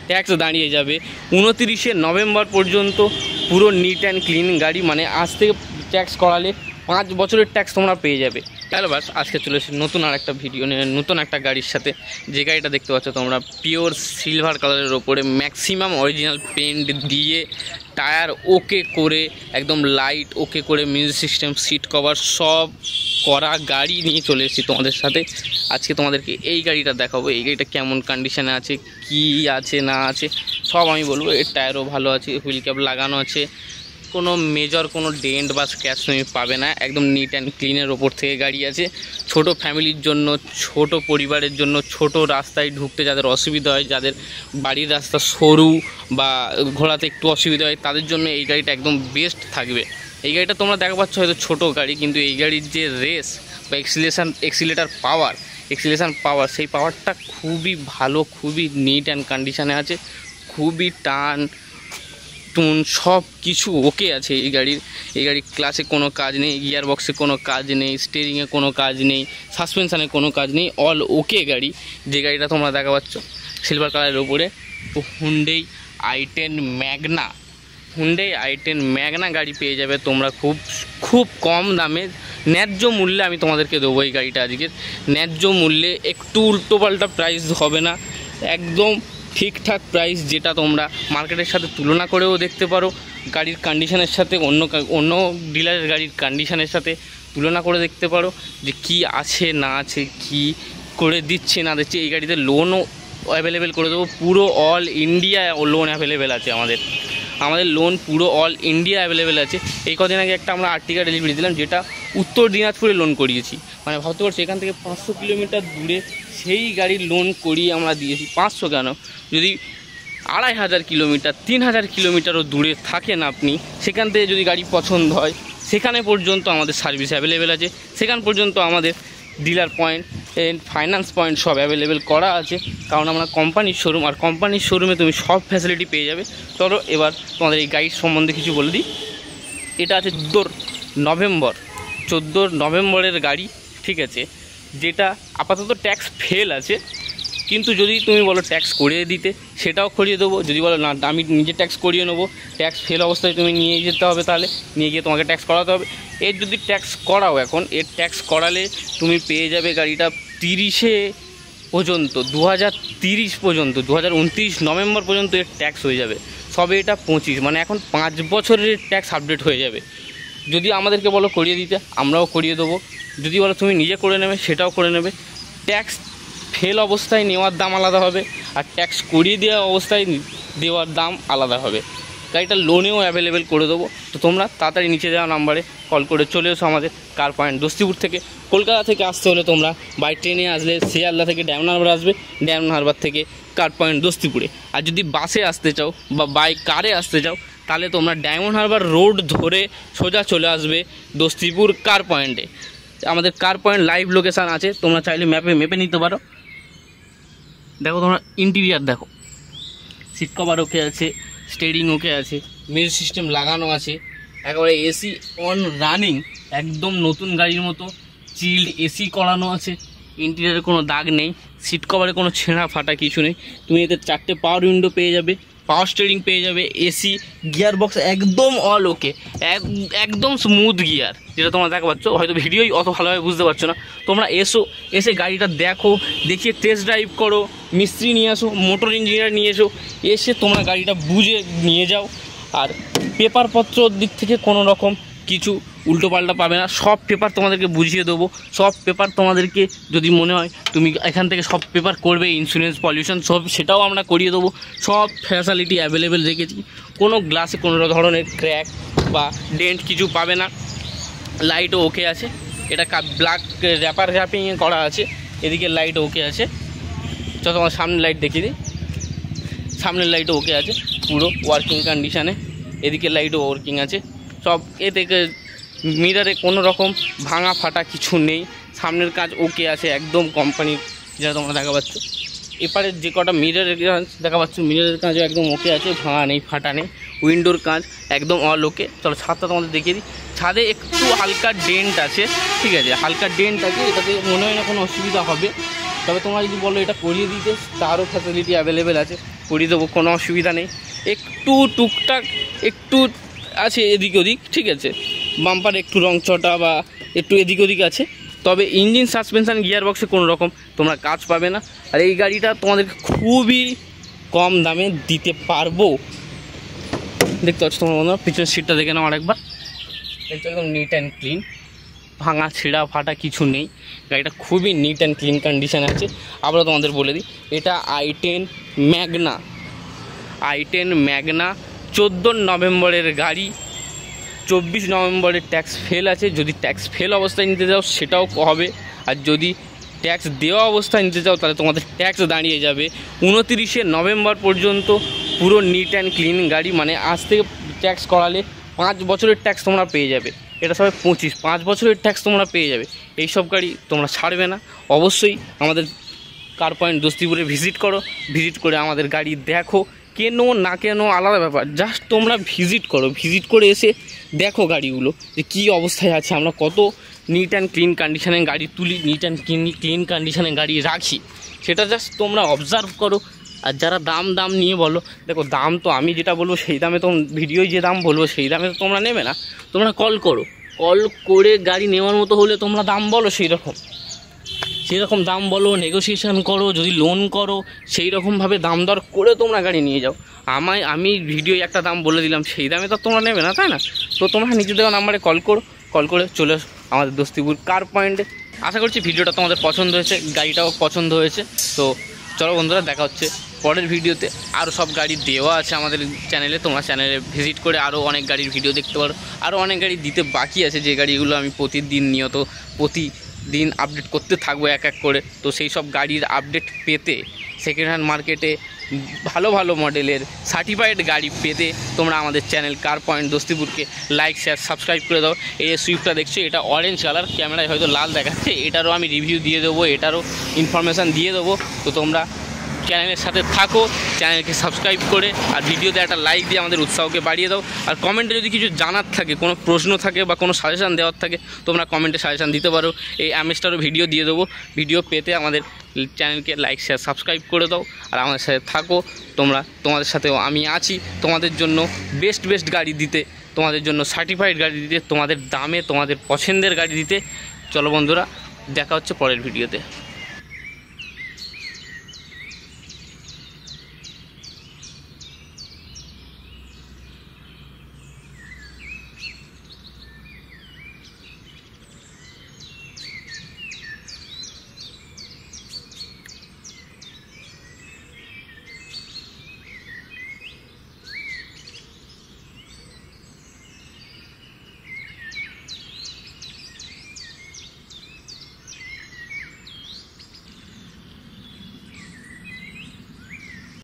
Tax দাঁড়িয়ে যাবে 29শে November পর্যন্ত। পুরো নিট অ্যান্ড ক্লিন গাড়ি, মানে আজ থেকে ট্যাক্স করালে 5 বছরের ট্যাক্স তোমরা পেয়ে যাবে। তাহলে বাস আজকে চলে এসেছি নতুন আর একটা ভিডিও নিয়ে, নতুন একটা গাড়ির সাথে। যে গাড়িটা দেখতে পাচ্ছ তোমরা পিওর সিলভার কালারের ওপরে ম্যাক্সিমাম অরিজিনাল পেন্ট দিয়ে, টায়ার ওকে করে, একদম লাইট ওকে করে, মিউজিক সিস্টেম, সিট কভার সব করা গাড়ি নিয়ে চলে এসেছি তোমাদের সাথে। আজকে তোমাদেরকে এই গাড়িটা দেখাবো, এই গাড়িটা কেমন কন্ডিশনে আছে, কি আছে না আছে সব আমি বলবো। এর টায়ারও ভালো আছে, হুইল ক্যাপ লাগানো আছে, কোনো মেজর কোনো ডেন্ট বা স্ক্র্যাচ তুমি পাবে না। একদম নিট অ্যান্ড ক্লিনের ওপর থেকে গাড়ি আছে। ছোট ফ্যামিলির জন্য, ছোট পরিবারের জন্য, ছোট রাস্তায় ঢুকতে যাদের অসুবিধা হয়, যাদের বাড়ির রাস্তা সরু বা ঘোরাতে একটু অসুবিধা হয়, তাদের জন্য এই গাড়িটা একদম বেস্ট থাকবে। এই গাড়িটা তোমরা দেখা পাচ্ছ হয়তো ছোটো গাড়ি, কিন্তু এই গাড়ির যে রেস বা এক্সিলেশন পাওয়ার সেই পাওয়ারটা খুবই ভালো, খুবই নিট অ্যান্ড কন্ডিশনে আছে, খুবই টান টুন সব কিছু ওকে আছে এই গাড়ির। এই গাড়ির ক্লাসে কোনো কাজ নেই, গিয়ার বক্সে কোনো কাজ নেই, স্টিয়ারিংয়ে কোনো কাজ নেই, সাসপেনশানে কোনো কাজ নেই, অল ওকে গাড়ি। যে গাড়িটা তোমরা দেখা পাচ্ছ সিলভার কালারের ওপরে, হুন্ডাই i10 ম্যাগনা গাড়ি পেয়ে যাবে তোমরা খুব কম দামে, ন্যায্য মূল্যে আমি তোমাদেরকে দেবো এই গাড়িটা। আজকের ন্যায্য মূল্যে, একটু উল্টোপাল্টা প্রাইস হবে না, একদম ঠিকঠাক প্রাইস, যেটা তোমরা মার্কেটের সাথে তুলনা করেও দেখতে পারো, গাড়ির কন্ডিশনের সাথে অন্য ডিলারের গাড়ির কন্ডিশনের সাথে তুলনা করে দেখতে পারো যে কি আছে না আছে, কি করে দিচ্ছে না দিচ্ছে। এই গাড়িতে লোনও অ্যাভেলেবেল করে দেবো, পুরো অল ইন্ডিয়া লোন অ্যাভেলেবেল আছে আমাদের লোন পুরো অল ইন্ডিয়া অ্যাভেলেবেল আছে। এই কদিন আগে একটা আমরা আর্টিকা ডেলিভারি দিলাম, যেটা উত্তর দিনাজপুরে লোন করিয়েছি, মানে ভাবতে পারছি এখান থেকে 500 কিলোমিটার দূরে সেই গাড়ির লোন করিয়ে আমরা দিয়েছি। 500 কেন, যদি 2500 কিলোমিটার 3000 কিলোমিটারও দূরে থাকেন আপনি, সেখান থেকে যদি গাড়ি পছন্দ হয়, সেখানে পর্যন্ত আমাদের সার্ভিস অ্যাভেলেবেল আছে, সেখান পর্যন্ত আমাদের ডিলার পয়েন্ট, ফাইন্যান্স পয়েন্ট সব অ্যাভেলেবেল করা আছে, কারণ আমরা কোম্পানির শোরুম, আর কোম্পানির শোরুমে তুমি সব ফ্যাসিলিটি পেয়ে যাবে। চলো এবার তোমাদের এই গাড়ির সম্বন্ধে কিছু বলে দিই। এটা আছে 14 নভেম্বরের গাড়ি, ঠিক আছে, যেটা আপাতত ট্যাক্স ফেল আছে, কিন্তু যদি তুমি বলো ট্যাক্স করিয়ে দিতে, সেটাও করিয়ে দেবো। যদি বলো না আমি নিজে ট্যাক্স করিয়ে নেবো, ট্যাক্স ফেল অবস্থায় তুমি নিয়ে যেতে হবে, তাহলে নিয়ে গিয়ে তোমাকে ট্যাক্স করাতে হবে। এর যদি ট্যাক্স করাও, এখন এর ট্যাক্স করালে তুমি পেয়ে যাবে গাড়িটা 30শে পর্যন্ত, 2030 পর্যন্ত, 2029 নভেম্বর পর্যন্ত এর ট্যাক্স হয়ে যাবে। সবে এটা 25, মানে এখন 5 বছরের ট্যাক্স আপডেট হয়ে যাবে। যদি আমাদেরকে বলো করিয়ে দিতে, আমরাও করিয়ে দেবো। যদি বলো তুমি নিজে করে নেবে, সেটাও করে নেবে। ট্যাক্স ফেল অবস্থায় নেওয়ার দাম আলাদা হবে, আর ট্যাক্স করিয়ে দেওয়া অবস্থায় দেওয়ার দাম আলাদা হবে। গাড়িটা লোনেও অ্যাভেলেবেল করে দেবো। তো তোমরা তাড়াতাড়ি নিচে দেওয়া নাম্বারে কল করে চলে এসো আমাদের কার পয়েন্ট দোস্তিপুর থেকে। কলকাতা থেকে আসতে হলে তোমরা বাই ট্রেনে আসলে শিয়ালদা থেকে ডায়মন্ড হারবার আসবে, ডায়মন্ড হারবার থেকে কার পয়েন্ট দোস্তিপুরে। আর যদি বাসে আসতে চাও বা বাই কারে আসতে চাও, তাহলে তোমরা ডায়মন্ড হারবার রোড ধরে সোজা চলে আসবে দোস্তিপুর কার পয়েন্টে। আমাদের কার পয়েন্ট লাইভ লোকেশান আছে, তোমরা চাইলে মেপে নিতে পারো। দেখো তোমরা ইন্টিরিয়ার দেখো, সিট কভার ওকে আছে, স্টিয়ারিং ওকে আছে, মিউজিক সিস্টেম লাগানো আছে, একেবারে এসি অন রানিং, একদম নতুন গাড়ির মতো চিল্ড এসি করানো আছে, ইন্টিরিয়ারে কোনো দাগ নেই, সিট কভারে কোনো ছেঁড়া ফাটা কিছু নেই। তুমি এতে 4টে পাওয়ার উইন্ডো পেয়ে যাবে, পাওয়ার স্টিয়ারিং পেয়ে যাবে, এসি, গিয়ার বক্স একদম অল ওকে, একদম স্মুথ গিয়ার, যেটা তোমরা দেখা পাচ্ছ। হয়তো ভিডিওই অত ভালোভাবে বুঝতে পারছো না, তোমরা এসে গাড়িটা দেখো, দেখিয়ে টেস্ট ড্রাইভ করো, মিস্ত্রি নিয়ে আসো, মোটর ইঞ্জিনিয়ার নিয়ে এসে তোমরা গাড়িটা বুঝে নিয়ে যাও। আর পেপারপত্রর দিক থেকে কোনো রকম কিছু উল্টোপাল্টা পাবে না, সব পেপার তোমাদেরকে বুঝিয়ে দেবো। সব পেপার তোমাদেরকে যদি মনে হয় তুমি এখান থেকে সব পেপার করবে, ইন্স্যুরেন্স, পলিউশন সব, সেটাও আমরা করিয়ে দেবো। সব ফ্যাসিলিটি অ্যাভেলেবেল রেখেছি, কোনো গ্লাসে কোনো ধরনের ক্র্যাক বা ডেন্ট কিছু পাবে না। লাইটও ওকে আছে, এটা ব্ল্যাক র্যাপিং করা আছে, এদিকে লাইট ওকে আছে। চলো তোমার সামনের লাইট দেখিয়ে দিই, সামনের লাইটও ওকে আছে, পুরো ওয়ার্কিং কন্ডিশানে, এদিকে লাইটও ওয়ার্কিং আছে সব। এ থেকে মিরারে কোনো রকম ভাঙা ফাটা কিছু নেই, সামনের কাজ ওকে আছে একদম কোম্পানির, যেটা তোমরা দেখা পাচ্ছ। এপারে যে কটা মিরারের কাজ দেখা পাচ্ছ, মিরারের কাজও একদম ওকে আছে, ভাঙা নেই ফাটা নেই। উইন্ডোর কাজ একদম অল ওকে। চলো ছাদটা তোমাদের দেখিয়ে দিই, ছাদে একটু হালকা ডেন্ট আছে, ঠিক আছে, হালকা ডেন্ট আছে, এটাতে মনে হয় না কোনো অসুবিধা হবে। তবে তোমরা যদি বলো এটা করিয়ে দিতে, তারও ফ্যাসিলিটি অ্যাভেলেবেল আছে। করিয়ে দেবো, কোনো অসুবিধা নেই। একটু টুকটাক একটু আছে এদিক ওদিক, ঠিক আছে, বাম্পার একটু রং চটা বা একটু এদিক ওদিক আছে, তবে ইঞ্জিন সাসপেনশান গিয়ার বক্সে কোনো রকম তোমরা কাজ পাবে না। আর এই গাড়িটা তোমাদেরকে খুবই কম দামে দিতে পারবো। দেখতে পাচ্ছ তোমার বন্ধুরা, পিছনের সিটটা দেখে নাও আরেকবার, দেখতে একদম নিট অ্যান্ড ক্লিন, ভাঙা ছিঁড়া ফাটা কিছু নেই, গাড়িটা খুবই নিট অ্যান্ড ক্লিন কন্ডিশানে আছে। আবার তোমাদের বলে দিই, এটা i10 ম্যাগনা, i10 ম্যাগনা 14 নভেম্বরের গাড়ি, 24 নভেম্বরের ট্যাক্স ফেল আছে। যদি ট্যাক্স ফেল অবস্থায় নিতে যাও সেটাও হবে, আর যদি ট্যাক্স দেওয়া অবস্থায় নিতে যাও তাহলে তোমাদের ট্যাক্স দাঁড়িয়ে যাবে 29শে নভেম্বর পর্যন্ত। পুরো নিট অ্যান্ড ক্লিন গাড়ি, মানে আজ থেকে ট্যাক্স করালে 5 বছরের ট্যাক্স তোমরা পেয়ে যাবে। এটা সবাই 5 বছরের ট্যাক্স তোমরা পেয়ে যাবে। এই সব গাড়ি তোমরা ছাড়বে না। অবশ্যই আমাদের কার পয়েন্ট দোস্তিপুরে ভিজিট করো, ভিজিট করে আমাদের গাড়ি দেখো, কেন না কেন আলাদা ব্যাপার, জাস্ট তোমরা ভিজিট করো, ভিজিট করে এসে দেখো গাড়িগুলো যে কী অবস্থায় আছে, আমরা কত নিট অ্যান্ড ক্লিন কন্ডিশনে গাড়ি তুলি, নিট অ্যান্ড ক্লিন কন্ডিশনে গাড়ি রাখি, সেটা জাস্ট তোমরা অবজার্ভ করো। আর যারা দাম নিয়ে বলো, দেখো দাম তো আমি যেটা বলবো সেই দামে তো ভিডিওয় যে দাম বলবো সেই দামে তো তোমরা নেবে না। তোমরা কল করো, কল করে গাড়ি নেওয়ার মতো হলে তোমরা দাম বলো, সেরকম দাম বলো, নেগোসিয়েশান করো, যদি লোন করো সেই রকমভাবে দাম দর করে তোমরা গাড়ি নিয়ে যাও। আমি ভিডিওয় একটা দাম বলে দিলাম, সেই দামে তো তোমরা নেবে না, তাই না? তো তোমরা নিজেদের নাম্বারে কল করে চলে আসো আমাদের দোস্তিপুর কার পয়েন্টে। আশা করছি ভিডিওটা তোমাদের পছন্দ হয়েছে, গাড়িটাও পছন্দ হয়েছে। তো চলো বন্ধুরা, দেখা হচ্ছে পরের ভিডিওতে। আরও সব গাড়ি দেওয়া আছে আমাদের চ্যানেলে, তোমরা চ্যানেলে ভিজিট করে আরও অনেক গাড়ির ভিডিও দেখতে পারো। আরও অনেক গাড়ি দিতে বাকি আছে, যে গাড়িগুলো আমি প্রতিদিন আপডেট করতে থাকবো এক এক করে। তো সেই সব গাড়ির আপডেট পেতে, সেকেন্ড হ্যান্ড মার্কেটে ভালো মডেলের সার্টিফাইড গাড়ি পেতে তোমরা আমাদের চ্যানেল কার পয়েন্ট দোস্তিপুরকে লাইক শেয়ার সাবস্ক্রাইব করে দাও। এই সুইফটটা দেখছো, এটা অরেঞ্জ কালার, ক্যামেরায় হয়তো লাল দেখাচ্ছে, এটারও আমি রিভিউ দিয়ে দেবো, এটারও ইনফরমেশান দিয়ে দেবো। তো তোমরা চ্যানেলের সাথে থাকো, চ্যানেলকে সাবস্ক্রাইব করে আর ভিডিওতে একটা লাইক দিয়ে আমাদের উৎসাহকে বাড়িয়ে দাও। আর কমেন্টে যদি কিছু জানার থাকে, কোনো প্রশ্ন থাকে বা কোনো সাজেশান দেওয়ার থাকে, তোমরা কমেন্টে সাজেশান দিতে পারো। এই অ্যামেজটারও ভিডিও দিয়ে দেবো, ভিডিও পেতে আমাদের চ্যানেলকে লাইক শেয়ার সাবস্ক্রাইব করে দাও আর আমাদের সাথে থাকো। তোমাদের সাথেও আমি আছি, তোমাদের জন্য বেস্ট গাড়ি দিতে, তোমাদের জন্য সার্টিফাইড গাড়ি দিতে, তোমাদের দামে তোমাদের পছন্দের গাড়ি দিতে। চলো বন্ধুরা, দেখা হচ্ছে পরের ভিডিওতে।